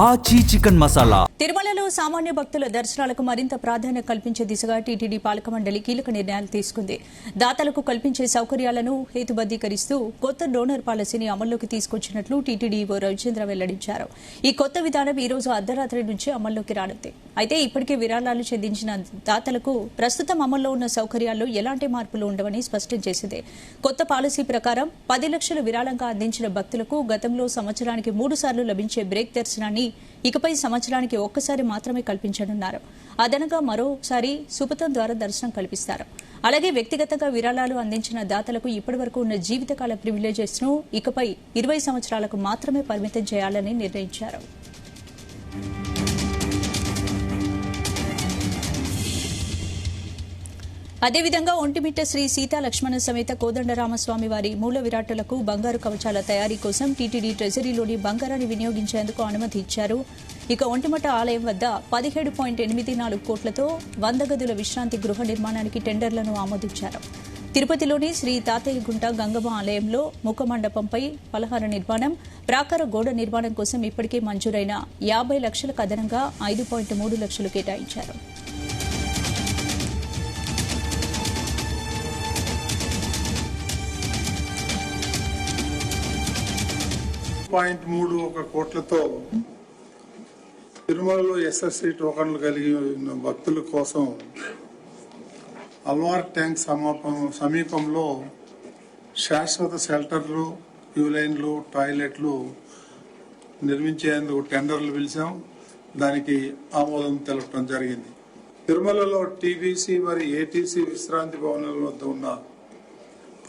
ఆచి చికెన్ మసాలా. తిరుమలలో సామాన్య భక్తుల దర్శనాలకు మరింత ప్రాధాన్యత కల్పించే దిశగా టీటీడీ పాలక మండలి కీలక నిర్ణయాలు తీసుకుంది. దాతలకు కల్పించే సౌకర్యాలను హేతుబద్దీకరిస్తూ కొత్త డోనర్ పాలసీని అమల్లోకి తీసుకొచ్చినట్లు టీటీడీ ఈవో రవిచంద్ర వెల్లడించారు. ఈ కొత్త విధానం ఈ రోజు అర్ధరాత్రి నుంచి అమల్లోకి రానుంది. అయితే ఇప్పటికే విరాళాలు చెల్లించిన దాతలకు ప్రస్తుతం అమల్లో ఉన్న సౌకర్యాల్లో ఎలాంటి మార్పులు ఉండవని స్పష్టం చేసింది. కొత్త పాలసీ ప్రకారం 10 లక్షల విరాళంగా అందించిన భక్తులకు గతంలో సంవత్సరానికి 3 సార్లు లభించే బ్రేక్ దర్శనాన్ని ఇకపై సంవత్సరానికి ఒక్కసారి మాత్రమే కల్పించనున్నారు. అదనంగా మరోసారి సుపథం ద్వారా దర్శనం కల్పిస్తారు. అలాగే వ్యక్తిగతంగా విరాళాలు అందించిన దాతలకు ఇప్పటివరకు ఉన్న జీవితకాల ప్రివిలేజెస్ ను ఇకపై 20 సంవత్సరాలకు మాత్రమే పరిమితం చేయాలని నిర్ణయించారు. అదేవిధంగా ఒంటిమిట్ట శ్రీ సీతా లక్ష్మణ సమేత కోదండరామస్వామి వారి మూల విరాట్టులకు బంగారు కవచాల తయారీ కోసం టీటీడీ ట్రెజరీలోని బంగారాన్ని వినియోగించేందుకు అనుమతి ఇచ్చారు. ఇక ఒంటిమిట్ట ఆలయం వద్ద 17.84 కోట్లతో 100 గదుల విశ్రాంతి గృహ నిర్మాణానికి టెండర్లను ఆమోదించారు. తిరుపతిలోని శ్రీ తాతయ్యగుంట గంగమ్మ ఆలయంలో ముఖ మండపంపై పలహార నిర్మాణం, ప్రాకార గోడ నిర్మాణం కోసం ఇప్పటికే మంజూరైన 50 లక్షలకు అదనంగా 5.3 లక్షలు కేటాయించారు. 1 కోట్లతో తిరుమలలో ఎస్ఎస్సి టోకన్లు కలిగి ఉన్న భక్తుల కోసం అల్వార్ ట్యాంక్ సమీపంలో శాశ్వత షెల్టర్లు, క్యూ లైన్లు, టాయిలెట్లు నిర్మించేందుకు టెండర్లు పిలిచాం. దానికి ఆమోదం తెలపడం జరిగింది. తిరుమలలో టీబీసీ మరియు ఏటీసీ విశ్రాంతి భవనాల వద్ద ఉన్న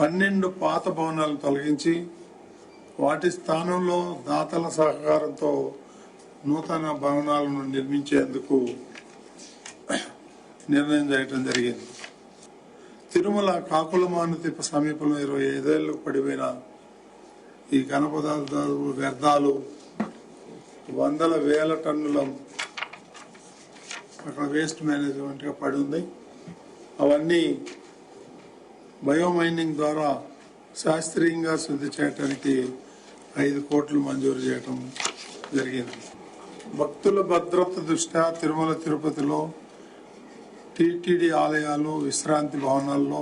12 పాత భవనాలను తొలగించి వాటి స్థానంలో దాతల సహకారంతో నూతన భవనాలను నిర్మించేందుకు నిర్ణయం చేయడం జరిగింది. తిరుమల కాకులమానుతిప్ప సమీపంలో 25 ఏళ్లకు పడిపోయిన ఈ ఘన పదార్థాలు వ్యర్థాలు వందల వేల టన్నుల అక్కడ వేస్ట్ మేనేజ్మెంట్ గా పడి ఉంది. అవన్నీ బయోమైనింగ్ ద్వారా శాస్త్రీయంగా శుద్ధి చేయడానికి 5 కోట్లు మంజూరు చేయడం జరిగింది. భక్తుల భద్రత దృష్ట్యా తిరుమల తిరుపతిలో టీటీడీ ఆలయాలు, విశ్రాంతి భవనాల్లో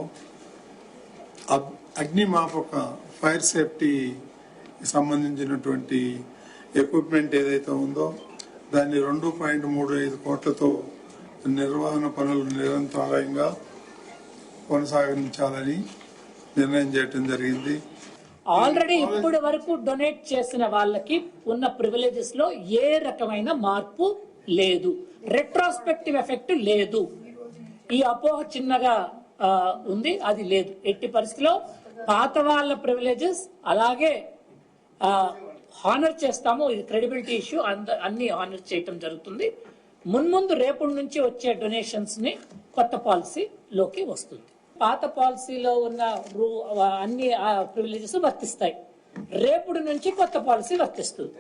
అగ్నిమాపక ఫైర్ సేఫ్టీ సంబంధించినటువంటి ఎక్విప్మెంట్ ఏదైతే ఉందో దాన్ని 2.35 కోట్లతో నిర్వహణ పనులు నిరంతరాయంగా కొనసాగించాలని నిర్ణయం చేయడం జరిగింది. ఆల్రెడీ ఇప్పటి వరకు డొనేట్ చేసిన వాళ్ళకి ఉన్న ప్రివిలేజెస్ లో ఏ రకమైన మార్పు లేదు, రెట్రోస్పెక్టివ్ ఎఫెక్ట్ లేదు. ఈ అపోహ చిన్నగా ఉంది, అది లేదు. ఎట్టి పరిస్థితిలో పాత వాళ్ళ ప్రివిలేజెస్ అలాగే హానర్ చేస్తాము. ఇది క్రెడిబిలిటీ ఇష్యూ, అన్ని హానర్ చేయటం జరుగుతుంది. మున్ముందు రేపటి నుంచి వచ్చే డొనేషన్స్ ని కొత్త పాలసీలోకి వస్తుంది. పాత పాలసీలో ఉన్న అన్ని ప్రివిలేజెస్ వర్తిస్తాయి. రేపటి నుంచి కొత్త పాలసీ వర్తిస్తుంది.